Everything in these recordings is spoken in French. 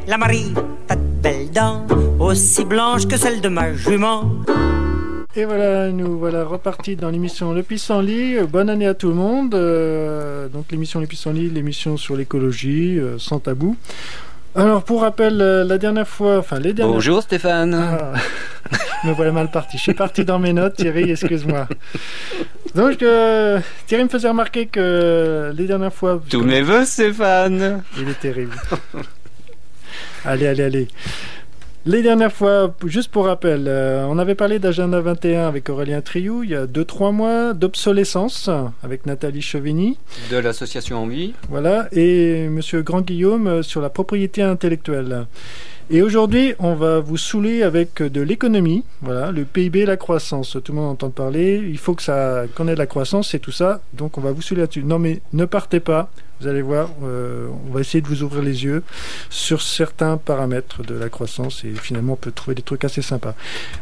la Marie, t'as de belles dents, aussi blanches que celles de ma jument. Et voilà, nous voilà repartis dans l'émission Le Pissenlit. Bonne année à tout le monde. Donc l'émission Le Pissenlit, l'émission sur l'écologie, sans tabou. Alors pour rappel, la dernière fois, les dernières... Bonjour Stéphane. Me voilà mal parti. Je suis parti dans mes notes, Thierry, excuse-moi. Donc Thierry me faisait remarquer que les dernières fois... Tous mes vœux Stéphane. Il est terrible. Allez. Les dernières fois, juste pour rappel, on avait parlé d'Agenda 21 avec Aurélien Triou il y a 2-3 mois, d'obsolescence avec Nathalie Chevigny. De l'association Envie. Voilà, et Monsieur Grand-Guillaume sur la propriété intellectuelle. Et aujourd'hui, on va vous saouler avec de l'économie, voilà, le PIB, la croissance. Tout le monde entend parler, il faut qu'on ait de la croissance et tout ça, donc on va vous saouler là-dessus. Non mais ne partez pas, vous allez voir, on va essayer de vous ouvrir les yeux sur certains paramètres de la croissance et finalement on peut trouver des trucs assez sympas.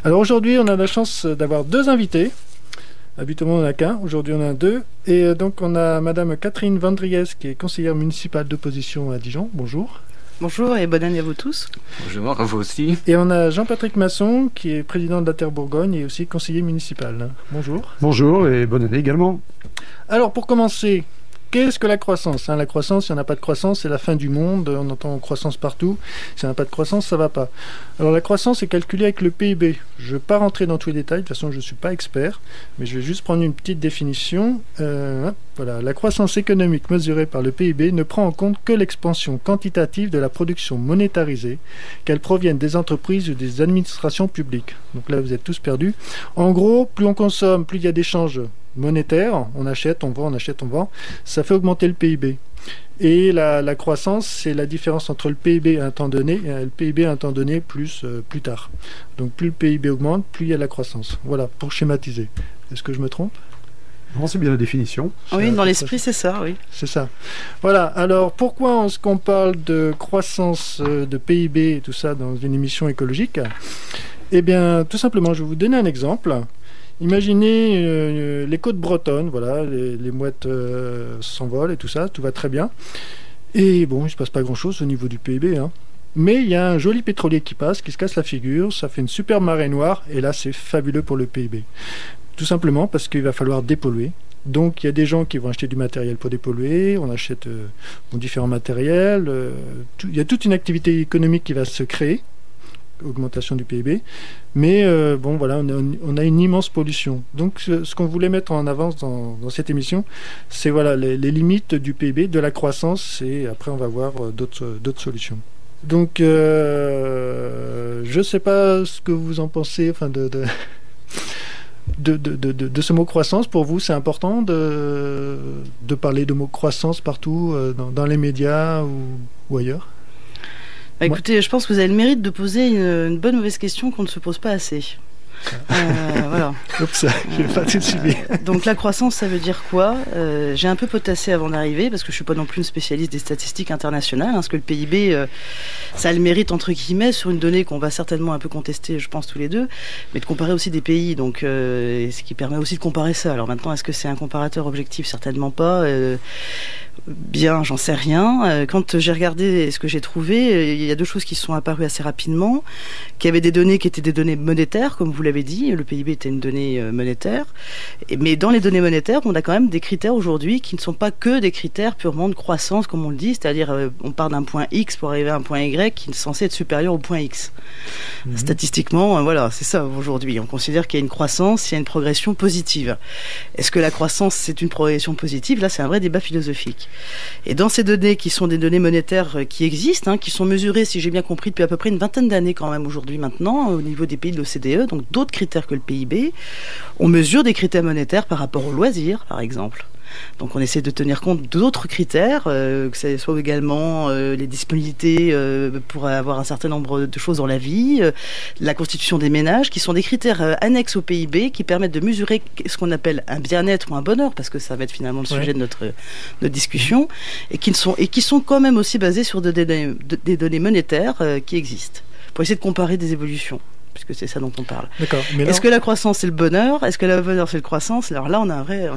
Alors aujourd'hui, on a la chance d'avoir 2 invités. Habituellement, on n'en a qu'un. Aujourd'hui, on en a 2. Et donc, on a Madame Catherine Vandriès, qui est conseillère municipale d'opposition à Dijon. Bonjour. Bonjour et bonne année à vous tous. Bonjour, à vous aussi. Et on a Jean-Patrick Masson, qui est président de la Terre Bourgogne et aussi conseiller municipal. Bonjour. Bonjour et bonne année également. Alors, pour commencer, qu'est-ce que la croissance ? La croissance, s'il n'y en a pas de croissance, c'est la fin du monde. On entend croissance partout. S'il n'y en a pas de croissance, ça ne va pas. Alors, la croissance est calculée avec le PIB. Je ne vais pas rentrer dans tous les détails. De toute façon, je ne suis pas expert. Mais je vais juste prendre une petite définition. Voilà. La croissance économique mesurée par le PIB ne prend en compte que l'expansion quantitative de la production monétarisée, qu'elle provienne des entreprises ou des administrations publiques. Donc là, vous êtes tous perdus. En gros, plus on consomme, plus il y a d'échanges monétaire, on achète, on vend, ça fait augmenter le PIB. Et la croissance, c'est la différence entre le PIB à un temps donné et le PIB à un temps donné plus tard. Donc plus le PIB augmente, plus il y a la croissance. Voilà, pour schématiser. Est-ce que je me trompe ? Non, c'est bien la définition. Oui, dans l'esprit, c'est ça, oui. C'est ça. Voilà, alors pourquoi est-ce qu'on parle de croissance, de PIB et tout ça dans une émission écologique ? Eh bien, tout simplement, je vais vous donner un exemple. Imaginez les côtes bretonnes, voilà, les mouettes s'envolent et tout ça, tout va très bien. Et bon, il ne se passe pas grand-chose au niveau du PIB, hein. Mais il y a un joli pétrolier qui passe, qui se casse la figure, ça fait une superbe marée noire, et là c'est fabuleux pour le PIB. Tout simplement parce qu'il va falloir dépolluer. Donc il y a des gens qui vont acheter du matériel pour dépolluer, on achète différents matériels, il y a toute une activité économique qui va se créer, augmentation du PIB, mais voilà, on a une immense pollution. Donc ce qu'on voulait mettre en avance dans cette émission, c'est voilà, les limites du PIB, de la croissance, et après on va voir d'autres solutions. Donc je ne sais pas ce que vous en pensez, de ce mot croissance. Pour vous, c'est important de parler de mot croissance partout, dans les médias ou ailleurs ? Écoutez, je pense que vous avez le mérite de poser une bonne mauvaise question qu'on ne se pose pas assez. Voilà. Oups, j'ai pas tout suivi. Donc la croissance, ça veut dire quoi ? J'ai un peu potassé avant d'arriver parce que je suis pas non plus une spécialiste des statistiques internationales, parce que le PIB, ça a le mérite entre guillemets sur une donnée qu'on va certainement un peu contester, je pense tous les deux, mais de comparer aussi des pays. Donc ce qui permet aussi de comparer ça. Alors maintenant, est-ce que c'est un comparateur objectif ? Certainement pas. Bien, j'en sais rien. Quand j'ai regardé ce que j'ai trouvé, il y a 2 choses qui sont apparues assez rapidement, qu'il y avait des données qui étaient des données monétaires, comme vous l'avez dit, le PIB était une donnée monétaire, mais dans les données monétaires, on a quand même des critères aujourd'hui qui ne sont pas que des critères purement de croissance, comme on le dit, c'est-à-dire on part d'un point X pour arriver à un point Y qui est censé être supérieur au point X. Statistiquement, voilà, c'est ça aujourd'hui. On considère qu'il y a une croissance, il y a une progression positive. Est-ce que la croissance, c'est une progression positive ? Là, c'est un vrai débat philosophique. Et dans ces données qui sont des données monétaires qui existent, qui sont mesurées, si j'ai bien compris, depuis à peu près une 20aine d'années quand même aujourd'hui maintenant, au niveau des pays de l'OCDE, donc d'autres critères que le PIB, on mesure des critères monétaires par rapport aux loisirs, par exemple. Donc on essaie de tenir compte d'autres critères, que ce soit également les disponibilités pour avoir un certain nombre de choses dans la vie, la constitution des ménages, qui sont des critères annexes au PIB qui permettent de mesurer ce qu'on appelle un bien-être ou un bonheur, parce que ça va être finalement le sujet de notre discussion, et qui sont quand même aussi basés sur des données monétaires qui existent, pour essayer de comparer des évolutions. puisque c'est ça dont on parle. D'accord. Mais Est-ce que la croissance c'est le bonheur? Est-ce que le bonheur c'est le croissance? Alors là, on a un vrai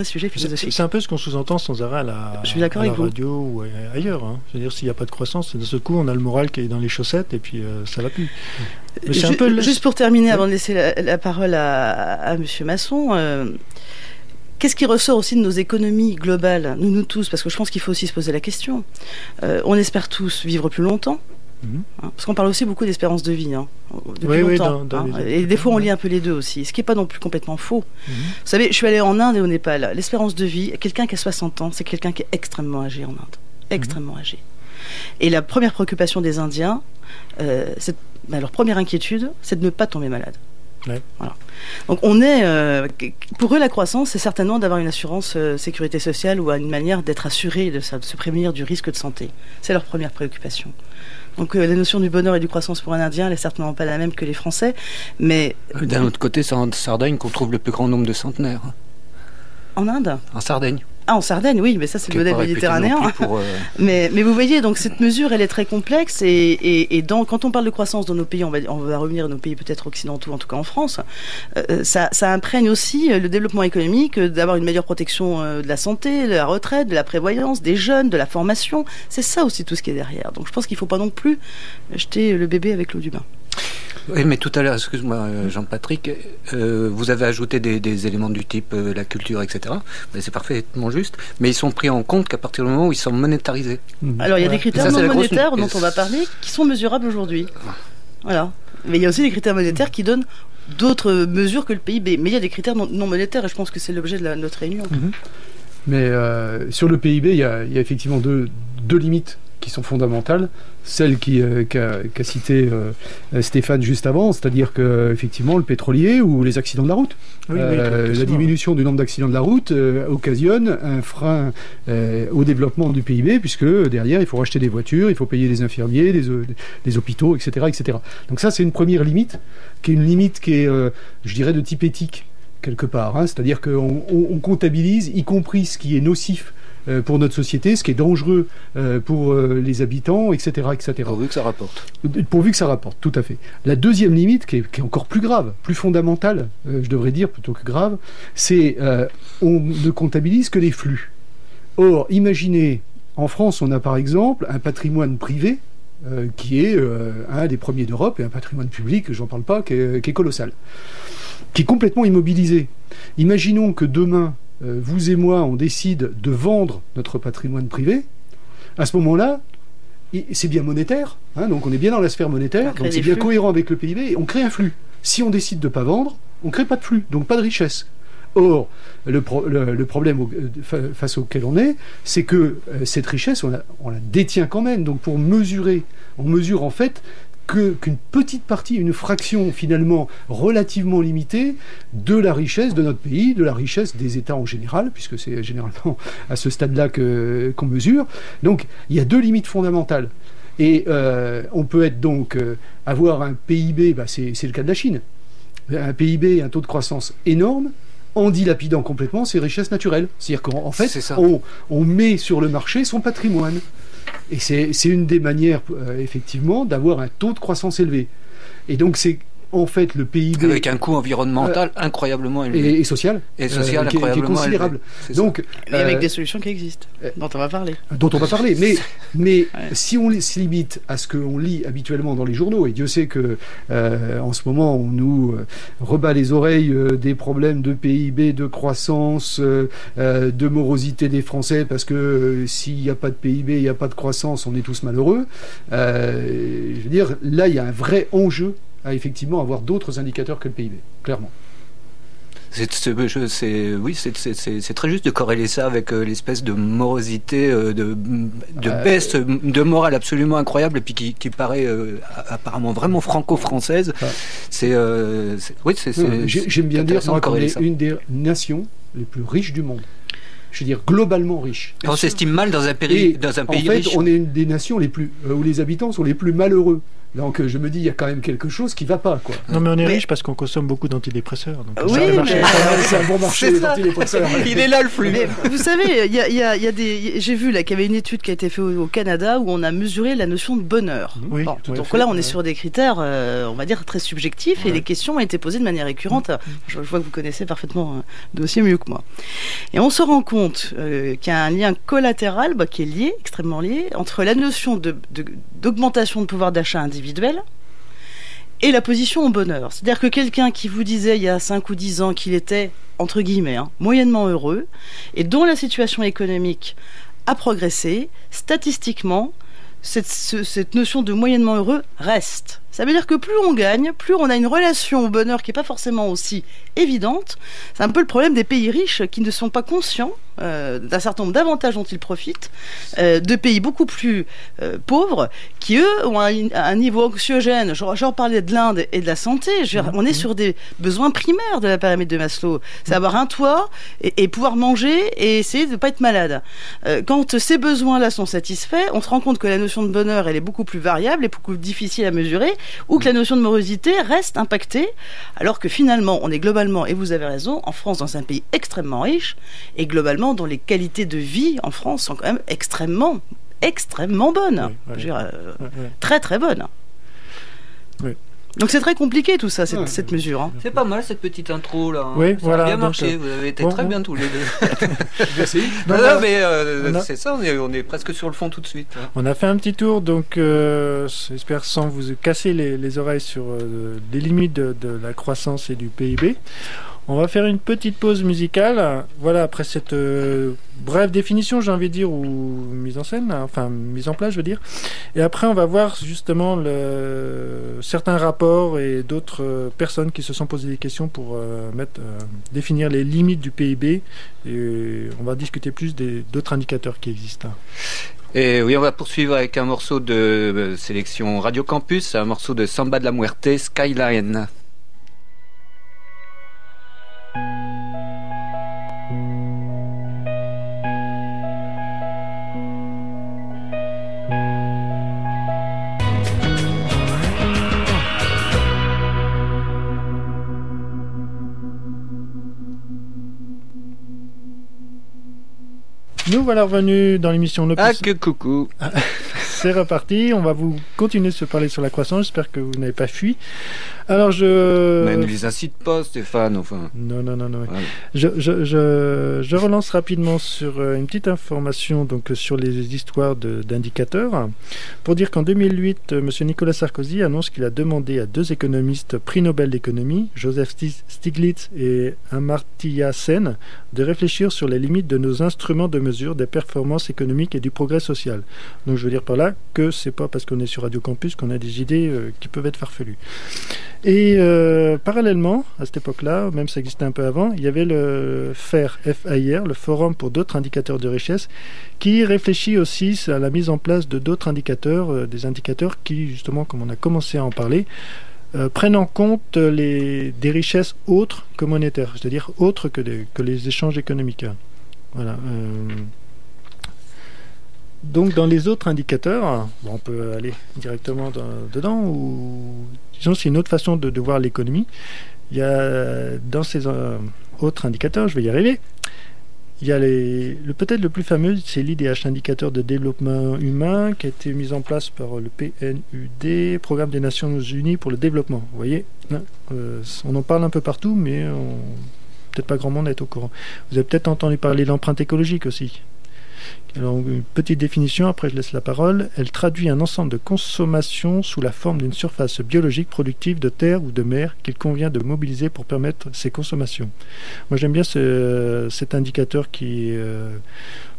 sujet philosophique. c'est un peu ce qu'on sous-entend sans arrêt à Je suis d'accord avec vous. radio ou ailleurs. Hein. Je veux dire, s'il n'y a pas de croissance, d'un seul coup, on a le moral qui est dans les chaussettes et puis ça va plus. Mais c'est un peu... Juste pour terminer, avant de laisser la parole à Monsieur Masson, qu'est-ce qui ressort aussi de nos économies globales, nous tous, parce que je pense qu'il faut aussi se poser la question. On espère tous vivre plus longtemps. Parce qu'on parle aussi beaucoup d'espérance de vie depuis longtemps. Et des fois, on lit un peu les deux aussi, ce qui n'est pas non plus complètement faux. Vous savez, je suis allée en Inde et au Népal. L'espérance de vie, quelqu'un qui a 60 ans, c'est quelqu'un qui est extrêmement âgé en Inde. Extrêmement âgé. Et la première préoccupation des Indiens, leur première inquiétude, c'est de ne pas tomber malade. Ouais. Voilà. Donc pour eux, la croissance, c'est certainement d'avoir une assurance sécurité sociale ou une manière d'être assuré, de se prémunir du risque de santé. C'est leur première préoccupation. Donc la notion du bonheur et du croissance pour un Indien, elle n'est certainement pas la même que les Français, mais... D'un autre côté, c'est en Sardaigne qu'on trouve le plus grand nombre de centenaires. En Inde ? En Sardaigne. Ah, en Sardaigne, oui, mais ça c'est le modèle méditerranéen. Mais vous voyez, donc cette mesure, elle est très complexe et quand on parle de croissance dans nos pays, on va revenir à nos pays peut-être occidentaux, en tout cas en France, ça imprègne aussi le développement économique, d'avoir une meilleure protection de la santé, de la retraite, de la prévoyance, des jeunes, de la formation. C'est ça aussi tout ce qui est derrière. Donc je pense qu'il ne faut pas non plus jeter le bébé avec l'eau du bain. Oui, mais tout à l'heure, excuse-moi Jean-Patrick, vous avez ajouté des éléments du type la culture, etc. Mais c'est parfaitement juste, mais ils sont pris en compte qu'à partir du moment où ils sont monétarisés. Alors il y a des critères non monétaires dont on va parler qui sont mesurables aujourd'hui. Voilà. Mais il y a aussi des critères monétaires qui donnent d'autres mesures que le PIB. Mais il y a des critères non monétaires et je pense que c'est l'objet de notre réunion. Mais sur le PIB, il y a effectivement deux limites qui sont fondamentales. Celle qu'a cité Stéphane juste avant, c'est-à-dire que effectivement le pétrolier ou les accidents de la route. La diminution du nombre d'accidents de la route occasionne un frein au développement du PIB, puisque derrière il faut racheter des voitures, il faut payer des infirmiers, des hôpitaux, etc., etc. Donc ça c'est une première limite, qui est, je dirais, de type éthique quelque part. C'est-à-dire qu'on comptabilise, y compris ce qui est nocif pour notre société, ce qui est dangereux pour les habitants, etc., etc. Pourvu que ça rapporte. Pourvu que ça rapporte, tout à fait. La deuxième limite, qui est encore plus grave, plus fondamentale, je devrais dire, plutôt que grave, c'est on ne comptabilise que les flux. Or, imaginez, en France, on a par exemple un patrimoine privé qui est un des premiers d'Europe, et un patrimoine public, j'en parle pas, qui est colossal, qui est complètement immobilisé. Imaginons que demain, vous et moi, on décide de vendre notre patrimoine privé. À ce moment-là, c'est bien monétaire, donc on est bien dans la sphère monétaire, donc c'est bien cohérent avec le PIB, et on crée un flux. Si on décide de ne pas vendre, on ne crée pas de flux, donc pas de richesse. Or, le problème face auquel on est, c'est que cette richesse, on la détient quand même. Donc pour mesurer, on mesure en fait qu'une petite partie, une fraction finalement relativement limitée de la richesse de notre pays, de la richesse des États en général, puisque c'est généralement à ce stade-là qu'on mesure. Donc il y a deux limites fondamentales. Et on peut être donc avoir un PIB, c'est le cas de la Chine, un PIB, un taux de croissance énorme, en dilapidant complètement ses richesses naturelles. C'est-à-dire qu'en fait, on met sur le marché son patrimoine. Et c'est une des manières, effectivement, d'avoir un taux de croissance élevé. Et donc, c'est en fait le PIB... Avec un coût environnemental incroyablement élevé. Et social. Et social incroyablement qui est considérable. Donc, et avec des solutions qui existent, dont on va parler. Mais si on se limite à ce qu'on lit habituellement dans les journaux, et Dieu sait que en ce moment, on nous rebat les oreilles des problèmes de PIB, de croissance, de morosité des Français, parce que s'il n'y a pas de PIB, il n'y a pas de croissance, on est tous malheureux. Je veux dire, là, il y a un vrai enjeu à effectivement avoir d'autres indicateurs que le PIB, clairement. C'est très juste de corréler ça avec l'espèce de morosité, de baisse de morale absolument incroyable, et puis qui paraît apparemment vraiment franco-française. J'aime bien dire qu'on est une des nations les plus riches du monde. Je veux dire, globalement riche. On s'estime mal dans un pays riche. En fait, on est une des nations où les habitants sont les plus malheureux. Donc je me dis, il y a quand même quelque chose qui va pas, quoi. Non, mais on est riche parce qu'on consomme beaucoup d'antidépresseurs. Donc Oui, ça, le marché mais- est pas mal. C'est un bon marché, les antidépresseurs. Il est là le flux. Mais vous savez, il y a des. J'ai vu là qu'il y avait une étude qui a été faite au Canada où on a mesuré la notion de bonheur. Oui, Bon, tout à donc fait, là, on est ouais. sur des critères, on va dire, très subjectifs et les questions ont été posées de manière récurrente. Je vois que vous connaissez parfaitement le dossier mieux que moi. Et on se rend compte qu'il y a un lien collatéral qui est lié, extrêmement lié, entre la notion d'augmentation de pouvoir d'achat individuel et la position au bonheur. C'est-à-dire que quelqu'un qui vous disait il y a 5 ou 10 ans qu'il était, entre guillemets, moyennement heureux, et dont la situation économique a progressé, statistiquement, cette notion de moyennement heureux reste. Ça veut dire que plus on gagne, plus on a une relation au bonheur qui n'est pas forcément aussi évidente. C'est un peu le problème des pays riches qui ne sont pas conscients d'un certain nombre d'avantages dont ils profitent, de pays beaucoup plus pauvres qui, eux, ont un niveau anxiogène. J'en parlais de l'Inde et de la santé. On est sur des besoins primaires de la pyramide de Maslow. C'est avoir un toit et pouvoir manger et essayer de ne pas être malade. Quand ces besoins-là sont satisfaits, on se rend compte que la notion de bonheur, elle est beaucoup plus variable et beaucoup plus difficile à mesurer, ou que la notion de morosité reste impactée, alors que finalement, on est globalement, et vous avez raison, en France, dans un pays extrêmement riche, et globalement, dont les qualités de vie en France sont quand même extrêmement bonnes. Oui, Je veux dire, ouais. très très bonnes. Oui. Donc c'est très compliqué tout ça, cette mesure. Hein. C'est pas mal cette petite intro là. Oui, ça voilà, a bien donc, marché, vous avez été très bien tous les deux. Merci. Non, Non, non, mais on a- c'est ça, on est presque sur le fond tout de suite. Hein. On a fait un petit tour, donc j'espère sans vous casser les oreilles sur les limites de la croissance et du PIB. On va faire une petite pause musicale. Voilà, après cette brève définition, j'ai envie de dire, ou mise en scène, enfin mise en place, je veux dire. Et après, on va voir justement certains rapports et d'autres personnes qui se sont posé des questions pour définir les limites du PIB. Et on va discuter plus d'autres indicateurs qui existent. Et oui, on va poursuivre avec un morceau de sélection Radio Campus, un morceau de Samba de la Muerte, Skyline. Nous voilà revenus dans l'émission Le Ah Plus. que coucou. C'est reparti, on va vous continuer de se parler sur la croissance, j'espère que vous n'avez pas fui. Alors Mais ne les incite pas, Stéphane, enfin. Non. Voilà. Je relance rapidement sur une petite information donc, sur les histoires d'indicateurs. Pour dire qu'en 2008, M. Nicolas Sarkozy annonce qu'il a demandé à 2 économistes prix Nobel d'économie, Joseph Stiglitz et Amartya Sen, de réfléchir sur les limites de nos instruments de mesure des performances économiques et du progrès social. Donc je veux dire par là que c'est pas parce qu'on est sur Radio Campus qu'on a des idées qui peuvent être farfelues. Et parallèlement, à cette époque-là, même ça existait un peu avant, il y avait le FAIR, F-A-I-R, le Forum pour d'autres indicateurs de richesse, qui réfléchit aussi à la mise en place de d'autres indicateurs, des indicateurs qui, justement, comme on a commencé à en parler, prennent en compte des richesses autres que monétaires, c'est-à-dire autres que les échanges économiques. Voilà. Donc dans les autres indicateurs, on peut aller directement dedans, ou disons c'est une autre façon de voir l'économie. Il y a dans ces autres indicateurs, je vais y arriver, il y a peut-être le plus fameux, c'est l'IDH, l'indicateur de développement humain, qui a été mis en place par le PNUD, Programme des Nations Unies pour le développement. Vous voyez, on en parle un peu partout, mais peut-être pas grand monde est au courant. Vous avez peut-être entendu parler de l'empreinte écologique aussi. Alors, une petite définition, après je laisse la parole. Elle traduit un ensemble de consommations sous la forme d'une surface biologique productive de terre ou de mer qu'il convient de mobiliser pour permettre ces consommations. Moi j'aime bien cet indicateur qui est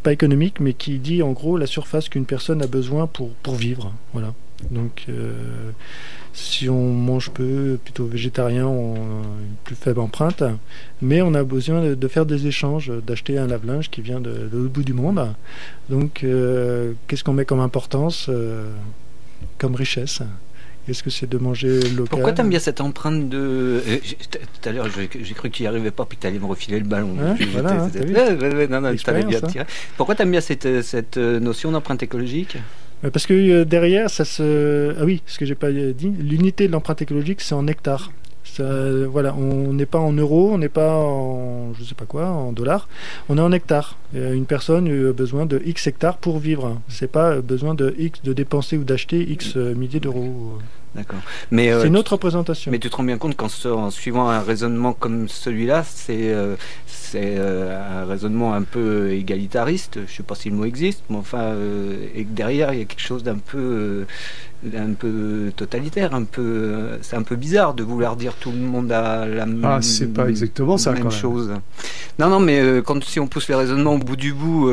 pas économique, mais qui dit en gros la surface qu'une personne a besoin pour vivre. Voilà. Donc si on mange peu, plutôt végétarien, on a une plus faible empreinte, mais on a besoin de faire des échanges, d'acheter un lave-linge qui vient de l'autre bout du monde. Donc qu'est-ce qu'on met comme importance, comme richesse? Est-ce que c'est de manger local? Pourquoi t'aimes bien cette empreinte de... Tout à l'heure, j'ai cru que tu n'y arrivais pas, puis t'allais me refiler le ballon. Hein, voilà, t'as vu Non, t'allais bien Expérience, tirer. Pourquoi t'aimes bien cette notion d'empreinte écologique? Parce que derrière, ça se... Ah oui, ce que j'ai pas dit, l'unité de l'empreinte écologique, c'est en hectares. Ça, voilà, on n'est pas en euros, on n'est pas en, je sais pas quoi, en dollars, on est en hectares. Une personne a besoin de X hectares pour vivre. C'est pas besoin de X de dépenser ou d'acheter X milliers d'euros. D'accord. C'est une autre représentation. Mais tu te rends bien compte qu'en suivant un raisonnement comme celui-là, c'est un raisonnement un peu égalitariste, je ne sais pas si le mot existe, mais enfin, et que derrière, il y a quelque chose d'un peu totalitaire, c'est un peu bizarre de vouloir dire tout le monde a la même, c'est pas exactement ça, même quand même. chose. Non, mais si on pousse les raisonnements au bout du bout,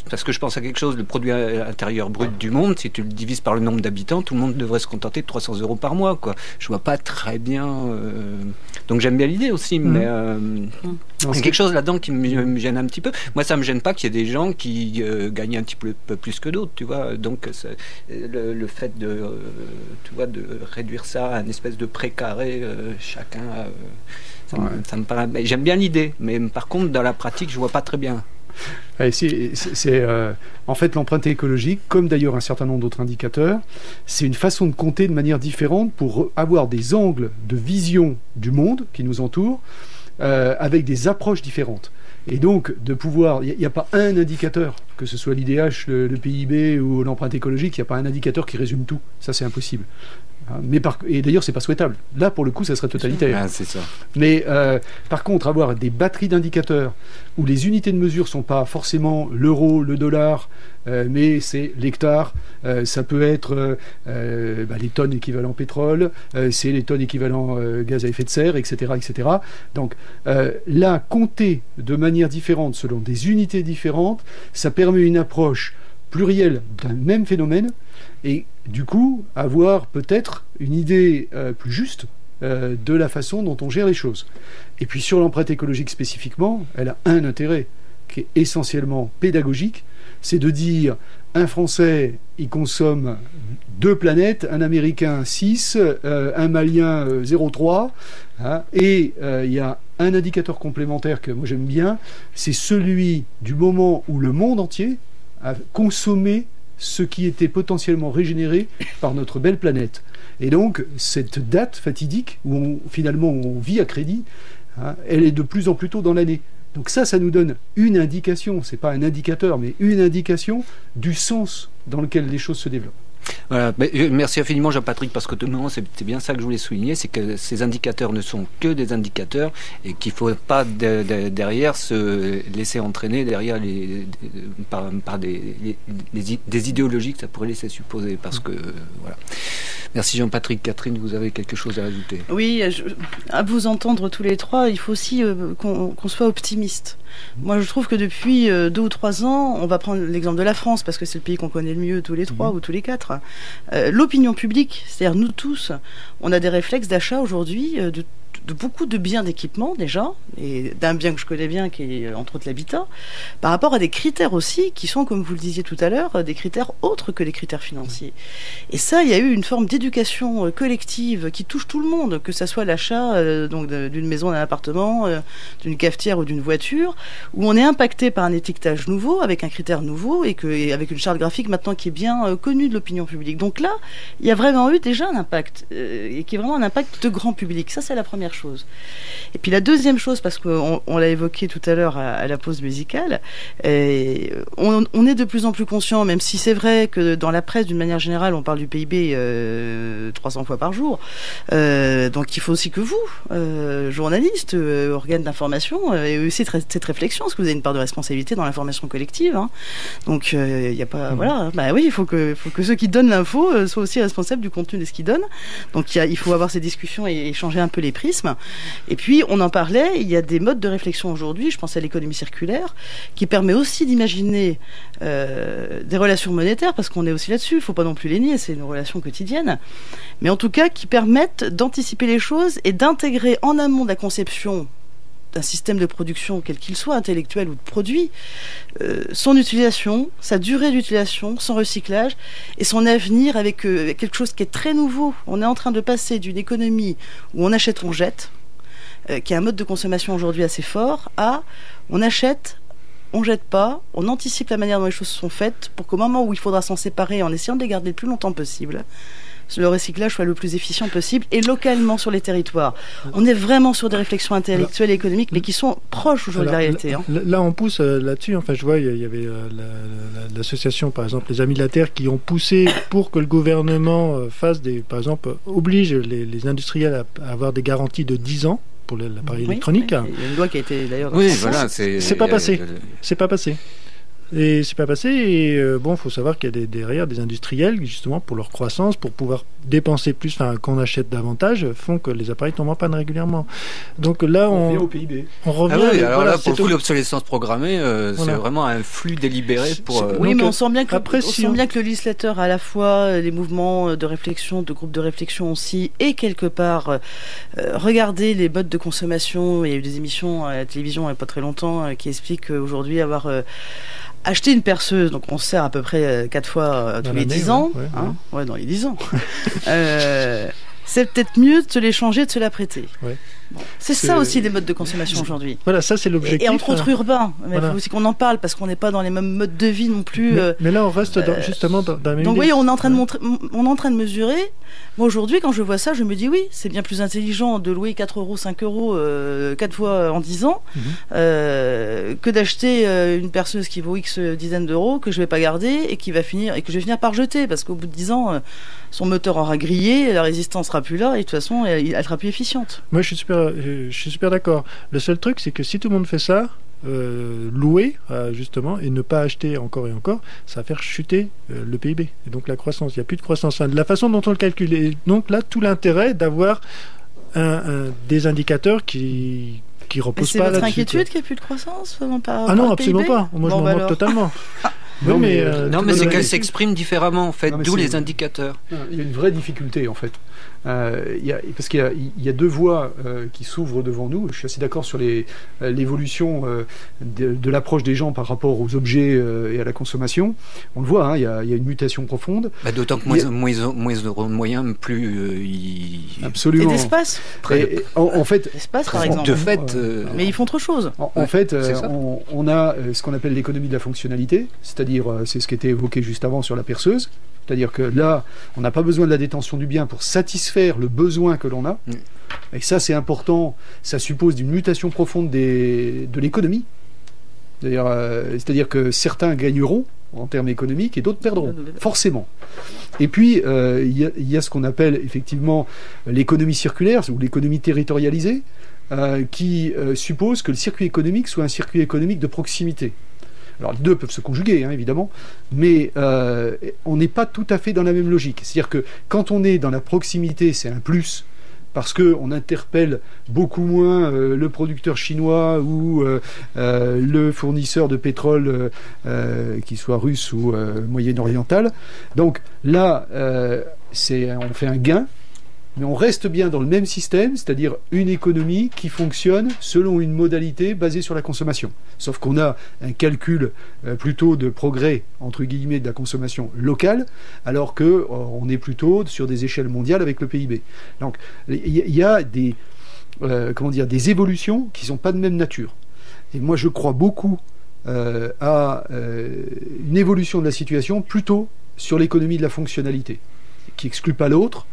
parce que je pense à quelque chose, le produit intérieur brut du monde, si tu le divises par le nombre d'habitants, tout le monde devrait se contenter de 300 € par mois, quoi. Je vois pas très bien. Donc j'aime bien l'idée aussi, mais il y a quelque chose là-dedans qui me gêne un petit peu. Moi, ça me gêne pas qu'il y ait des gens qui gagnent un petit peu plus que d'autres, tu vois. Donc le fait de réduire ça à une espèce de précaré, chacun. Ça me paraît. J'aime bien l'idée, mais par contre, dans la pratique, je vois pas très bien. En fait, l'empreinte écologique, comme d'ailleurs un certain nombre d'autres indicateurs, c'est une façon de compter de manière différente pour avoir des angles de vision du monde qui nous entoure avec des approches différentes. Et donc, de pouvoir... Il n'y a pas un indicateur, que ce soit l'IDH, le PIB ou l'empreinte écologique, il n'y a pas un indicateur qui résume tout. Ça, c'est impossible. Et d'ailleurs, c'est pas souhaitable. Là, pour le coup, ça serait totalitaire. C'est ça. Mais par contre, avoir des batteries d'indicateurs où les unités de mesure sont pas forcément l'euro, le dollar, mais c'est l'hectare. Ça peut être les tonnes équivalent pétrole, c'est les tonnes équivalent gaz à effet de serre, etc., etc. Donc là, compter de manière différente selon des unités différentes, ça permet une approche plurielle d'un même phénomène et du coup avoir peut-être une idée plus juste de la façon dont on gère les choses. Et puis sur l'empreinte écologique spécifiquement, elle a un intérêt qui est essentiellement pédagogique, c'est de dire un Français il consomme 2 planètes, un Américain 6, un Malien 0,3, hein, et il y a un indicateur complémentaire que moi j'aime bien, c'est celui du moment où le monde entier a consommé ce qui était potentiellement régénéré par notre belle planète. Et donc, cette date fatidique, où finalement on vit à crédit, hein, elle est de plus en plus tôt dans l'année. Donc ça nous donne une indication, c'est pas un indicateur, mais une indication du sens dans lequel les choses se développent. Voilà. Merci infiniment Jean-Patrick, parce que c'est bien ça que je voulais souligner, c'est que ces indicateurs ne sont que des indicateurs et qu'il ne faut pas derrière se laisser entraîner derrière par des idéologies que ça pourrait laisser supposer, parce que voilà. Merci Jean-Patrick. Catherine, vous avez quelque chose à ajouter? Oui, à vous entendre tous les trois, il faut aussi qu'on soit optimiste. Moi, je trouve que depuis 2 ou 3 ans, on va prendre l'exemple de la France, parce que c'est le pays qu'on connaît le mieux tous les 3 ou tous les 4. L'opinion publique, c'est-à-dire nous tous, on a des réflexes d'achat aujourd'hui de beaucoup de biens d'équipement déjà, et d'un bien que je connais bien qui est entre autres l'habitat, par rapport à des critères aussi qui sont, comme vous le disiez tout à l'heure, des critères autres que les critères financiers. Et ça, il y a eu une forme d'éducation collective qui touche tout le monde, que ça soit l'achat d'une maison, d'un appartement, d'une cafetière ou d'une voiture, où on est impacté par un étiquetage nouveau, avec un critère nouveau, et avec une charte graphique maintenant qui est bien connue de l'opinion publique. Donc là, il y a vraiment eu déjà un impact, et qui est vraiment un impact de grand public. Ça, c'est la première chose. Et puis la deuxième chose, parce qu'on l'a évoqué tout à l'heure à la pause musicale, on est de plus en plus conscient, même si c'est vrai que dans la presse, d'une manière générale, on parle du PIB 300 fois par jour. Donc il faut aussi que vous, journalistes, organes d'information, ayez aussi cette réflexion, parce que vous avez une part de responsabilité dans l'information collective. Hein. Donc il n'y a pas... Voilà. Bah oui, il faut que ceux qui donnent l'info soient aussi responsables du contenu de ce qu'ils donnent. Donc il faut avoir ces discussions et changer un peu les prismes. Et puis, on en parlait, il y a des modes de réflexion aujourd'hui, je pense à l'économie circulaire, qui permet aussi d'imaginer des relations monétaires, parce qu'on est aussi là-dessus, il ne faut pas non plus les nier, c'est une relation quotidienne, mais en tout cas qui permettent d'anticiper les choses et d'intégrer en amont de la conception d'un système de production, quel qu'il soit, intellectuel ou de produit, son utilisation, sa durée d'utilisation, son recyclage et son avenir avec quelque chose qui est très nouveau. On est en train de passer d'une économie où on achète, on jette, qui est un mode de consommation aujourd'hui assez fort, à on achète, on jette pas, on anticipe la manière dont les choses sont faites pour qu'au moment où il faudra s'en séparer, en essayant de les garder le plus longtemps possible, le recyclage soit le plus efficient possible et localement sur les territoires. On est vraiment sur des réflexions intellectuelles et économiques, mais qui sont proches aujourd'hui de la réalité. Là, on pousse là-dessus. Enfin, je vois, il y avait l'association, par exemple, les Amis de la Terre, qui ont poussé pour que le gouvernement fasse par exemple, oblige les industriels à avoir des garanties de 10 ans pour l'appareil électronique. Oui. Il y a une loi qui a été d'ailleurs... Oui, voilà. C'est pas passé. C'est pas passé. Et c'est pas passé. Et bon, il faut savoir qu'il y a derrière des industriels, justement, pour leur croissance, pour pouvoir dépenser plus, qu'on achète davantage, font que les appareils tombent en panne régulièrement. Donc là, on revient au PIB. On revient. Ah oui, alors là, pour le coup, l'obsolescence programmée, c'est vraiment un flux délibéré pour. Oui, mais on sent bien que le législateur, à la fois les mouvements de réflexion, de groupes de réflexion aussi, et quelque part regarder les modes de consommation. Il y a eu des émissions à la télévision il n'y a pas très longtemps qui expliquent qu'aujourd'hui avoir acheter une perceuse, donc on se sert à peu près 4 fois tous les 10 ans, dans les 10 ans, c'est peut-être mieux de se l'échanger, de se la prêter. Ouais. Bon. C'est ça aussi les modes de consommation aujourd'hui. Voilà, ça c'est l'objectif. Et entre autres urbains. Il faut aussi qu'on en parle parce qu'on n'est pas dans les mêmes modes de vie non plus. Mais là on reste justement dans la même donc oui, on est en train de mesurer. Moi aujourd'hui, quand je vois ça, je me dis oui, c'est bien plus intelligent de louer 4 euros, 5 euros 4 fois en 10 ans que d'acheter une perceuse qui vaut X dizaines d'euros que je vais pas garder et qui va finir et que je vais finir par jeter parce qu'au bout de 10 ans, son moteur aura grillé, la résistance sera plus là et de toute façon, elle sera plus efficiente. Moi, je suis super d'accord. Le seul truc, c'est que si tout le monde fait ça, louer justement et ne pas acheter encore et encore, ça va faire chuter le PIB et donc la croissance. Il n'y a plus de croissance. De la façon dont on le calcule. Et donc là, tout l'intérêt d'avoir des indicateurs qui reposent pas là-dessus. C'est votre inquiétude qu'il n'y ait plus de croissance non, absolument pas. Moi, je m'en moque totalement. Non, mais c'est qu'elle s'exprime différemment, en fait, d'où les indicateurs. Il y a une vraie difficulté, en fait. Parce qu'il y a deux voies qui s'ouvrent devant nous. Je suis assez d'accord sur l'évolution de l'approche des gens par rapport aux objets et à la consommation. On le voit, il y a une mutation profonde. D'autant que moins de moyens, plus... Absolument. Et d'espace. En fait, l'espace, par exemple. De fait... Mais ils font autre chose. En fait, on a ce qu'on appelle l'économie de la fonctionnalité, c'est-à-dire c'est ce qui était évoqué juste avant sur la perceuse. C'est-à-dire que là, on n'a pas besoin de la détention du bien pour satisfaire le besoin que l'on a. Et ça, c'est important. Ça suppose une mutation profonde de l'économie. C'est-à-dire que certains gagneront en termes économiques et d'autres perdront, forcément. Et puis, il y a ce qu'on appelle effectivement l'économie circulaire ou l'économie territorialisée, qui suppose que le circuit économique soit un circuit économique de proximité. Alors les deux peuvent se conjuguer, évidemment, mais on n'est pas tout à fait dans la même logique. C'est-à-dire que quand on est dans la proximité, c'est un plus, parce qu'on interpelle beaucoup moins le producteur chinois ou le fournisseur de pétrole, qu'il soit russe ou moyen-oriental. Donc là, on fait un gain, mais on reste bien dans le même système, c'est-à-dire une économie qui fonctionne selon une modalité basée sur la consommation. Sauf qu'on a un calcul plutôt de progrès, entre guillemets, de la consommation locale, alors qu'on est plutôt sur des échelles mondiales avec le PIB. Donc il y a des évolutions qui ne sont pas de même nature. Et moi, je crois beaucoup à une évolution de la situation plutôt sur l'économie de la fonctionnalité, qui exclut pas l'autre.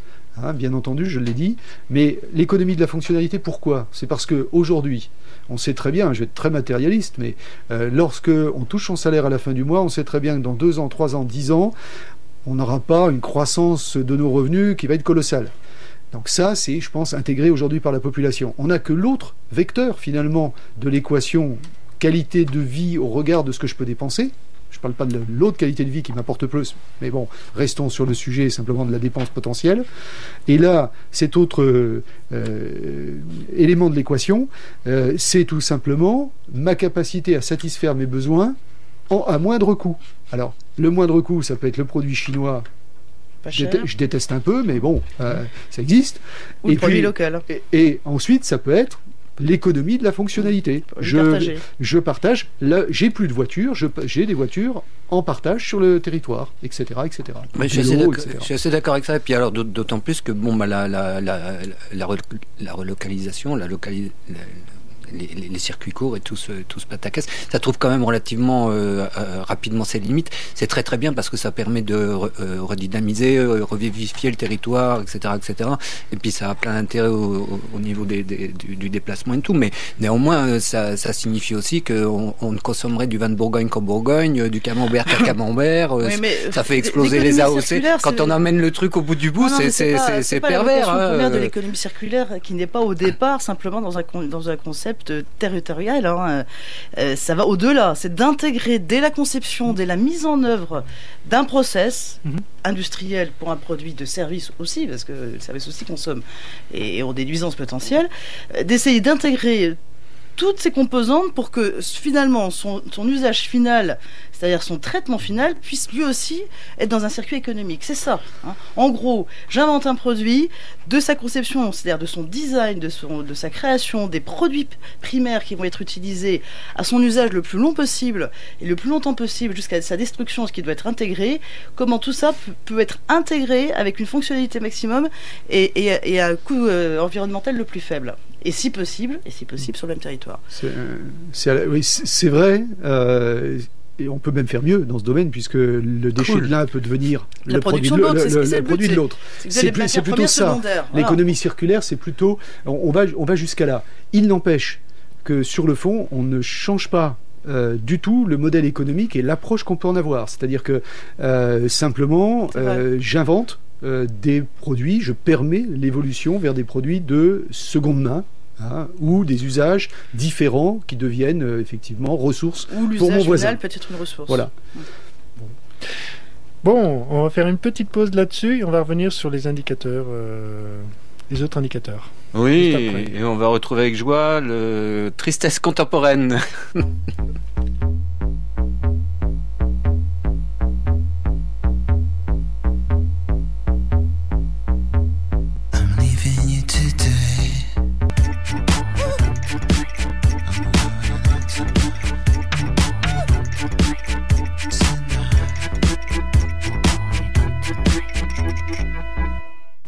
Bien entendu, je l'ai dit, mais l'économie de la fonctionnalité, pourquoi ? C'est parce qu'aujourd'hui, on sait très bien, je vais être très matérialiste, mais lorsque on touche son salaire à la fin du mois, on sait très bien que dans 2 ans, 3 ans, 10 ans, on n'aura pas une croissance de nos revenus qui va être colossale. Donc ça, c'est, je pense, intégré aujourd'hui par la population. On n'a que l'autre vecteur, finalement, de l'équation qualité de vie au regard de ce que je peux dépenser. Je ne parle pas de l'autre qualité de vie qui m'apporte plus, mais bon, restons sur le sujet simplement de la dépense potentielle. Et là, cet autre élément de l'équation, c'est tout simplement ma capacité à satisfaire mes besoins à moindre coût. Alors, le moindre coût, ça peut être le produit chinois. Je déteste un peu, mais bon, ça existe. Ou le produit local. Et ensuite, ça peut être l'économie de la fonctionnalité. Je partage. Là, j'ai plus de voitures, j'ai des voitures en partage sur le territoire, etc., etc. Mais je suis assez d'accord avec ça. Et puis alors, d'autant plus que la relocalisation, les circuits courts et tout ce pataquès. Ça trouve quand même relativement rapidement ses limites. C'est très très bien parce que ça permet de redynamiser, revivifier le territoire, etc., etc. Et puis ça a plein d'intérêt au niveau du déplacement et tout. Mais néanmoins, ça signifie aussi qu'on ne consommerait du vin de Bourgogne qu'en Bourgogne, du camembert qu'à camembert. Oui, ça fait exploser les AOC. Quand on amène le truc au bout du bout, c'est pervers. Première de l'économie circulaire qui n'est pas au départ simplement dans un concept territorial. Ça va au-delà. C'est d'intégrer dès la conception, dès la mise en œuvre d'un process industriel pour un produit de service aussi, parce que le service aussi consomme et ont des nuisances potentielles, d'essayer d'intégrer toutes ces composantes pour que finalement son usage final, c'est-à-dire son traitement final, puisse lui aussi être dans un circuit économique. C'est ça. En gros, j'invente un produit, de sa conception, c'est-à-dire de son design, de sa création, des produits primaires qui vont être utilisés à son usage le plus long possible et le plus longtemps possible jusqu'à sa destruction, ce qui doit être intégré. Comment tout ça peut être intégré avec une fonctionnalité maximum et un coût environnemental le plus faible. Et si possible sur le même territoire. Oui, c'est vrai. Et on peut même faire mieux dans ce domaine, puisque le déchet de l'un peut devenir le produit de l'autre. C'est plutôt ça. L'économie circulaire, c'est plutôt... On va jusqu'à là. Il n'empêche que sur le fond, on ne change pas du tout le modèle économique et l'approche qu'on peut en avoir. C'est-à-dire que simplement, j'invente des produits, je permets l'évolution vers des produits de seconde main, ou des usages différents qui deviennent effectivement ressources pour mon voisin. Ou l'usage final peut être une ressource. Voilà. Bon, on va faire une petite pause là-dessus et on va revenir sur les indicateurs, les autres indicateurs. Oui, et on va retrouver avec joie le tristesse contemporaine.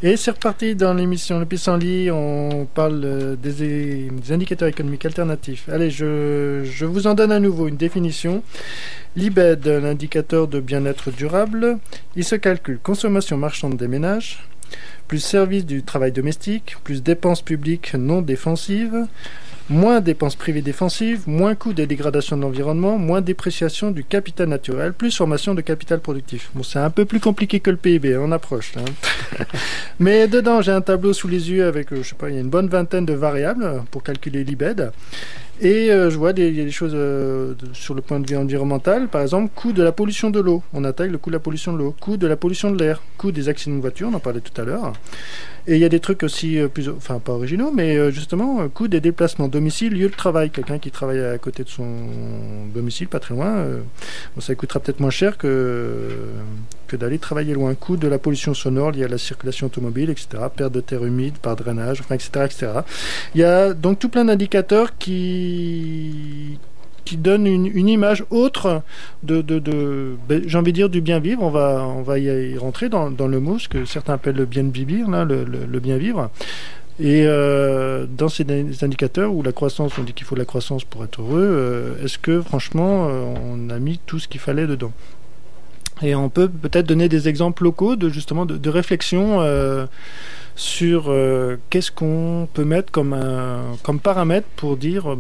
Et c'est reparti dans l'émission Le Pissenlit, on parle des indicateurs économiques alternatifs. Allez, je vous en donne à nouveau une définition. L'IBED, l'indicateur de bien-être durable, il se calcule consommation marchande des ménages, plus service du travail domestique, plus dépenses publiques non défensives, moins dépenses privées défensives, moins coûts des dégradations de l'environnement, moins dépréciation du capital naturel, plus formation de capital productif. Bon, c'est un peu plus compliqué que le PIB, on approche là. Mais dedans, j'ai un tableau sous les yeux avec, je sais pas, il y a une bonne vingtaine de variables pour calculer l'IBED. Et je vois il y a des choses sur le point de vue environnemental. Par exemple, coût de la pollution de l'eau. On attaque le coût de la pollution de l'eau. Coût de la pollution de l'air. Coût des accidents de voiture, on en parlait tout à l'heure. Et il y a des trucs aussi, enfin pas originaux, mais justement, coût des déplacements, domicile, lieu de travail. Quelqu'un qui travaille à côté de son domicile, pas très loin, ça coûtera peut-être moins cher que d'aller travailler loin. Coût de la pollution sonore liée à la circulation automobile, etc. Perte de terre humide par drainage, enfin, etc., etc. Il y a donc tout plein d'indicateurs qui donne une image autre j'ai envie de dire, du bien vivre. On va y rentrer dans le mot, ce que certains appellent le bien vivre, là, le bien vivre. Et dans ces indicateurs où la croissance, on dit qu'il faut de la croissance pour être heureux, est-ce que franchement on a mis tout ce qu'il fallait dedans? Et on peut peut-être donner des exemples locaux de réflexion sur qu'est-ce qu'on peut mettre comme paramètre pour dire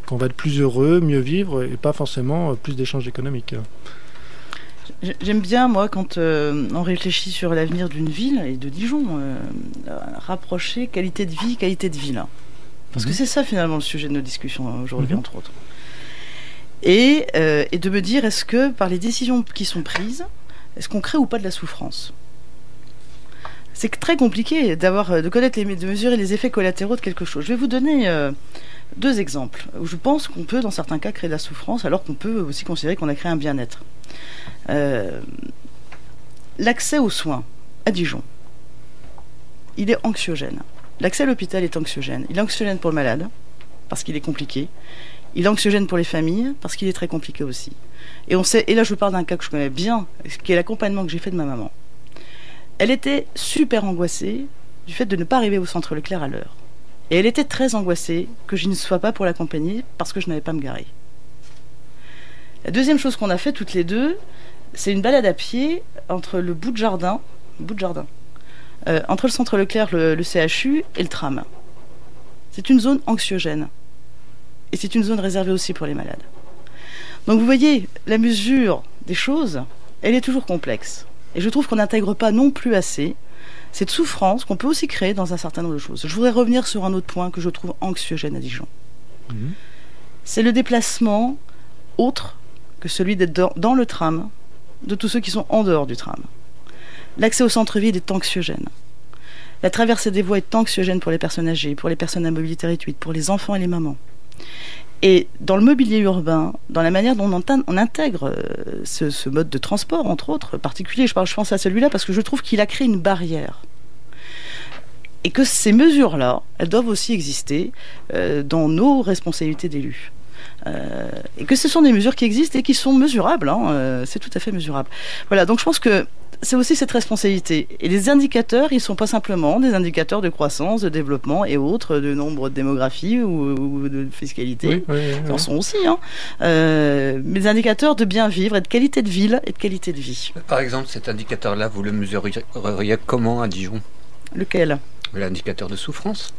qu'on va être plus heureux, mieux vivre et pas forcément plus d'échanges économiques. J'aime bien, moi, quand on réfléchit sur l'avenir d'une ville et de Dijon, rapprocher qualité de vie, qualité de ville. Parce que c'est ça finalement le sujet de nos discussions aujourd'hui, entre autres. Et de me dire, est-ce que par les décisions qui sont prises, est-ce qu'on crée ou pas de la souffrance? C'est très compliqué de connaître de mesurer les effets collatéraux de quelque chose. Je vais vous donner 2 exemples où je pense qu'on peut, dans certains cas, créer de la souffrance, alors qu'on peut aussi considérer qu'on a créé un bien-être. L'accès aux soins à Dijon, il est anxiogène. L'accès à l'hôpital est anxiogène. Il est anxiogène pour le malade, parce qu'il est compliqué. Il est anxiogène pour les familles, parce qu'il est très compliqué aussi. Et on sait, et là je parle d'un cas que je connais bien, qui est l'accompagnement que j'ai fait de ma maman. Elle était super angoissée du fait de ne pas arriver au centre Leclerc à l'heure. Et elle était très angoissée que je ne sois pas pour l'accompagner parce que je n'avais pas à me garer. La deuxième chose qu'on a fait toutes les deux, c'est une balade à pied entre le bout de jardin, entre le centre Leclerc, le CHU et le tram. C'est une zone anxiogène. Et c'est une zone réservée aussi pour les malades. Donc vous voyez, la mesure des choses, elle est toujours complexe. Et je trouve qu'on n'intègre pas non plus assez cette souffrance qu'on peut aussi créer dans un certain nombre de choses. Je voudrais revenir sur un autre point que je trouve anxiogène à Dijon. C'est le déplacement autre que celui d'être dans le tram, de tous ceux qui sont en dehors du tram. L'accès au centre-ville est anxiogène. La traversée des voies est anxiogène pour les personnes âgées, pour les personnes à mobilité réduite, pour les enfants et les mamans. Et dans le mobilier urbain, dans la manière dont on intègre ce mode de transport, entre autres, particulier, je pense à celui-là parce que je trouve qu'il a créé une barrière. Et que ces mesures-là, elles doivent aussi exister dans nos responsabilités d'élus. Et que ce sont des mesures qui existent et qui sont mesurables, c'est tout à fait mesurable. Voilà, donc je pense que c'est aussi cette responsabilité. Et les indicateurs, ils ne sont pas simplement des indicateurs de croissance, de développement et autres, de nombre de démographie ou de fiscalité. Ils en sont aussi. Mais des indicateurs de bien vivre et de qualité de ville et de qualité de vie. Par exemple, cet indicateur-là, vous le mesureriez comment à Dijon ? Lequel ? L'indicateur de souffrance.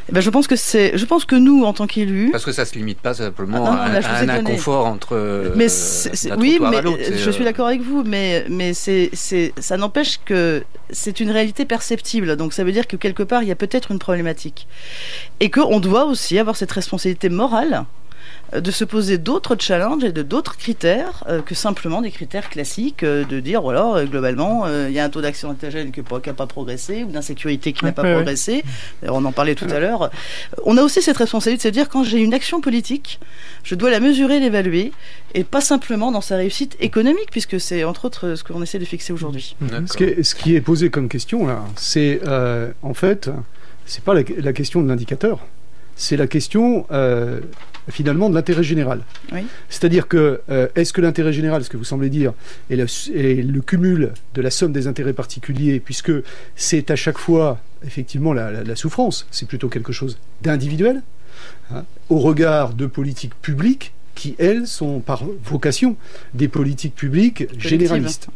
Eh ben, je pense que nous, en tant qu'élus... Parce que ça ne se limite pas simplement à un inconfort entre oui, mais à l'autre. Je suis d'accord avec vous, mais ça n'empêche que c'est une réalité perceptible. Donc ça veut dire que quelque part, il y a peut-être une problématique. Et qu'on doit aussi avoir cette responsabilité morale de se poser d'autres challenges et de d'autres critères que simplement des critères classiques de dire voilà, globalement il y a un taux d'accidentogène qui n'a pas progressé ou d'insécurité qui n'a pas progressé. On en parlait tout à l'heure. On a aussi cette responsabilité de se dire quand j'ai une action politique, je dois la mesurer, l'évaluer et pas simplement dans sa réussite économique puisque c'est entre autres ce qu'on essaie de fixer aujourd'hui. Ce qui est posé comme question là, c'est en fait c'est pas la question de l'indicateur, c'est la question finalement de l'intérêt général. Oui. C'est-à-dire que, est-ce que l'intérêt général, ce que vous semblez dire, est le cumul de la somme des intérêts particuliers, puisque c'est à chaque fois, effectivement, la souffrance, c'est plutôt quelque chose d'individuel, au regard de politiques publiques, qui, elles, sont par vocation des politiques publiques généralistes.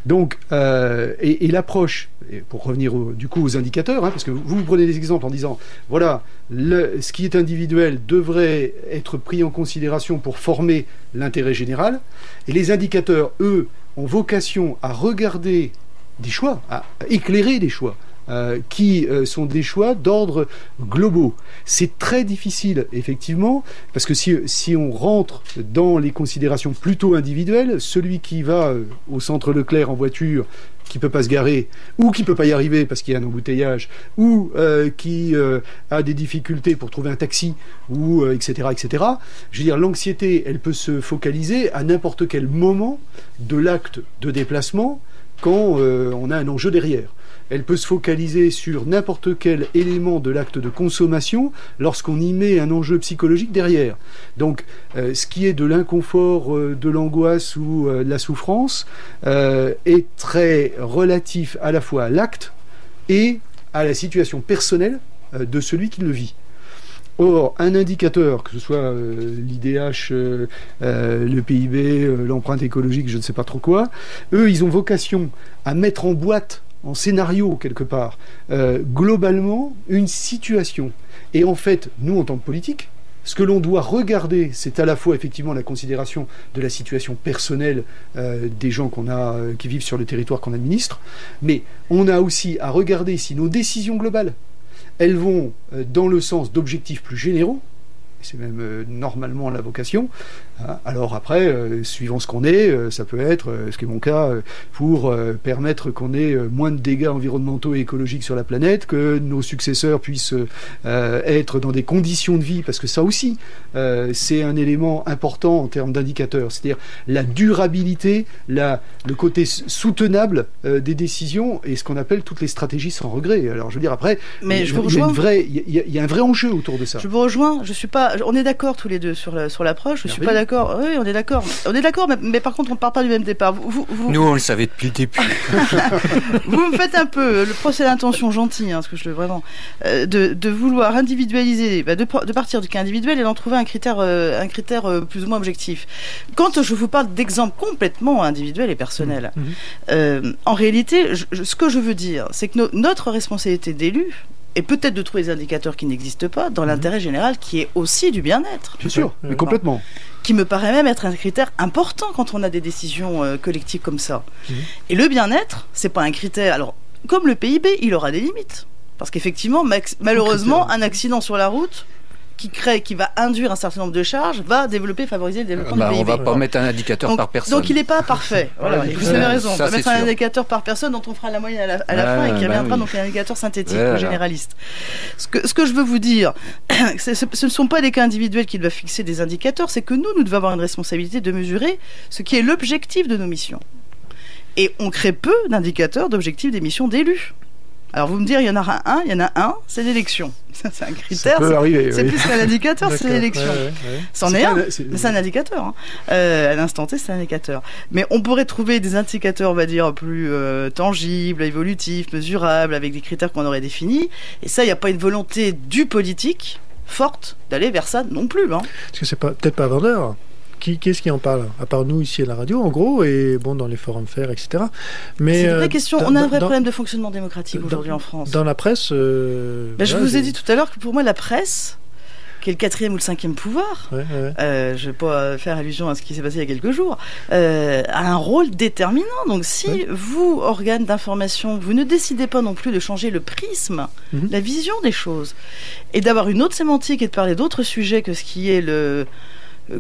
Donc, et l'approche, pour revenir du coup aux indicateurs, parce que vous prenez des exemples en disant, voilà, ce qui est individuel devrait être pris en considération pour former l'intérêt général, et les indicateurs, eux, ont vocation à regarder des choix, à éclairer des choix, qui sont des choix d'ordre globaux. C'est très difficile, effectivement, parce que si on rentre dans les considérations plutôt individuelles, celui qui va au centre Leclerc en voiture, qui peut pas se garer, ou qui peut pas y arriver parce qu'il y a un embouteillage, ou qui a des difficultés pour trouver un taxi, ou etc., etc. Je veux dire, l'anxiété, elle peut se focaliser à n'importe quel moment de l'acte de déplacement quand on a un enjeu derrière. Elle peut se focaliser sur n'importe quel élément de l'acte de consommation lorsqu'on y met un enjeu psychologique derrière. Donc, ce qui est de l'inconfort, de l'angoisse ou de la souffrance est très relatif à la fois à l'acte et à la situation personnelle de celui qui le vit. Or, un indicateur, que ce soit l'IDH, le PIB, l'empreinte écologique, je ne sais pas trop quoi, eux, ils ont vocation à mettre en boîte, en scénario quelque part, globalement, une situation. Et en fait, nous, en tant que politique, ce que l'on doit regarder, c'est à la fois effectivement la considération de la situation personnelle des gens qui vivent sur le territoire qu'on administre, mais on a aussi à regarder si nos décisions globales, elles vont dans le sens d'objectifs plus généraux, c'est même normalement la vocation. Alors après, suivant ce qu'on est, ça peut être, ce qui est mon cas, pour permettre qu'on ait moins de dégâts environnementaux et écologiques sur la planète, que nos successeurs puissent être dans des conditions de vie, parce que ça aussi, c'est un élément important en termes d'indicateurs, c'est-à-dire la durabilité, le côté soutenable des décisions, et ce qu'on appelle toutes les stratégies sans regret. Alors je veux dire, après, il y a un vrai enjeu autour de ça. Je vous rejoins, je on est d'accord tous les deux sur l'approche. Je suis pas d'accord. Oui, on est d'accord. Mais par contre, on ne part pas du même départ. Nous, on le savait depuis le début. Vous me faites un peu le procès d'intention gentil, parce que je veux vraiment de vouloir individualiser, de partir du cas individuel et d'en trouver un critère plus ou moins objectif. Quand je vous parle d'exemples complètement individuels et personnels, en réalité, ce que je veux dire, c'est que notre responsabilité d'élu et peut-être de trouver des indicateurs qui n'existent pas dans l'intérêt général qui est aussi du bien-être. Bien sûr, mais complètement. Qui me paraît même être un critère important quand on a des décisions collectives comme ça. Et le bien-être, c'est pas un critère. Alors, comme le PIB, il aura des limites. Parce qu'effectivement, malheureusement, un accident sur la route qui va induire un certain nombre de charges, va favoriser le développement du PIB. On va pas mettre un indicateur par personne. Donc il n'est pas parfait. Voilà, vous avez raison. On va mettre un indicateur par personne dont on fera la moyenne à la fin et qui reviendra donc un indicateur synthétique ou généraliste. Ce que je veux vous dire, ce ne sont pas des cas individuels qui doivent fixer des indicateurs, c'est que nous devons avoir une responsabilité de mesurer ce qui est l'objectif de nos missions. Et on crée peu d'indicateurs d'objectifs des missions d'élus. Alors vous me direz, il y en a un, c'est l'élection. Ça, c'est un critère. C'est plus qu'un indicateur, c'est l'élection. C'en est un, mais c'est un indicateur. À l'instant T, c'est un indicateur. Mais on pourrait trouver des indicateurs, on va dire, plus tangibles, évolutifs, mesurables, avec des critères qu'on aurait définis. Et ça, il n'y a pas une volonté du politique forte d'aller vers ça non plus. Parce que c'est peut-être pas vendeur. Qui est-ce qui en parle? À part nous ici à la radio, en gros, et bon, dans les forums faire, etc. Mais c'est une vraie question. On a un vrai problème de fonctionnement démocratique aujourd'hui en France. Dans la presse... je vous ai dit tout à l'heure que pour moi, la presse, qui est le 4e ou le 5e pouvoir, je ne vais pas faire allusion à ce qui s'est passé il y a quelques jours, a un rôle déterminant. Donc si vous, organe d'information, vous ne décidez pas non plus de changer le prisme, la vision des choses, et d'avoir une autre sémantique et de parler d'autres sujets que ce qui est le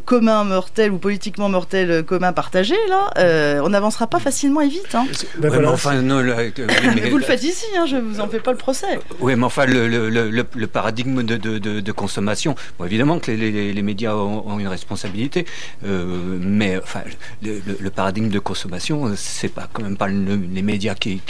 commun mortel ou politiquement mortel commun partagé, là, on n'avancera pas facilement et vite. Vous le faites ici, je ne vous en fais pas le procès. Oui, mais enfin, le paradigme de consommation, bon, évidemment que les médias ont une responsabilité, mais enfin, le paradigme de consommation, c'est pas quand même pas les médias qui